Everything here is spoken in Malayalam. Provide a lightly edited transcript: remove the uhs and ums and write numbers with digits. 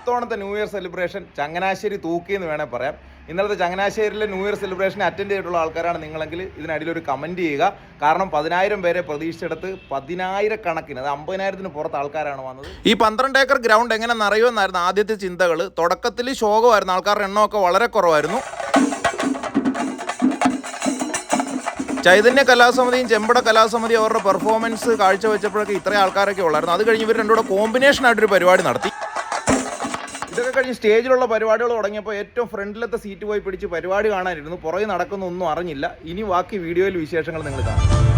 ഇത്തവണത്തെ ന്യൂ ഇയർ സെലിബ്രേഷൻ ചങ്ങനാശ്ശേരി തൂക്കിയെന്ന് വേണേൽ പറയാം. ഇന്നലത്തെ ചങ്ങനാശ്ശേരിയിലെ ന്യൂ ഇയർ സെലിബ്രേഷൻ അറ്റൻഡ് ചെയ്തിട്ടുള്ള ആൾക്കാരാണ് നിങ്ങളെങ്കിൽ ഇതിനടിയിലൊരു കമൻറ്റ് ചെയ്യുക. കാരണം 10,000 പേരെ പ്രതീക്ഷിച്ചെടുത്ത് 10,000 കണക്കിന്, അത് 50,000-ന് പുറത്ത് ആൾക്കാരാണ് വന്നത്. ഈ 12 ഏക്കർ ഗ്രൗണ്ട് എങ്ങനെ നിറയുമെന്നായിരുന്നു ആദ്യത്തെ ചിന്തകൾ. തുടക്കത്തിൽ ശോകമായിരുന്നു, ആൾക്കാരുടെ എണ്ണമൊക്കെ വളരെ കുറവായിരുന്നു. ചൈതന്യ കലാസമിതിയും ചെമ്പട കലാസമിതിയും അവരുടെ പെർഫോമൻസ് കാഴ്ചവെച്ചപ്പോഴൊക്കെ ഇത്രയും ആൾക്കാരൊക്കെ ഉള്ളായിരുന്നു. അത് കഴിഞ്ഞ് ഇവർ രണ്ടും കൂടെ കോമ്പിനേഷനായിട്ടൊരു പരിപാടി നടത്തി. ഇതൊക്കെ കഴിഞ്ഞ് സ്റ്റേജിലുള്ള പരിപാടികൾ തുടങ്ങിയപ്പോൾ ഏറ്റവും ഫ്രണ്ടിലത്തെ സീറ്റ് പോയി പിടിച്ച് പരിപാടി കാണാനിരുന്നു. പുറകെ നടക്കുന്നൊന്നും അറിഞ്ഞില്ല. ഇനി ബാക്കി വീഡിയോയിൽ വിശേഷങ്ങൾ നിങ്ങൾ കാണാം.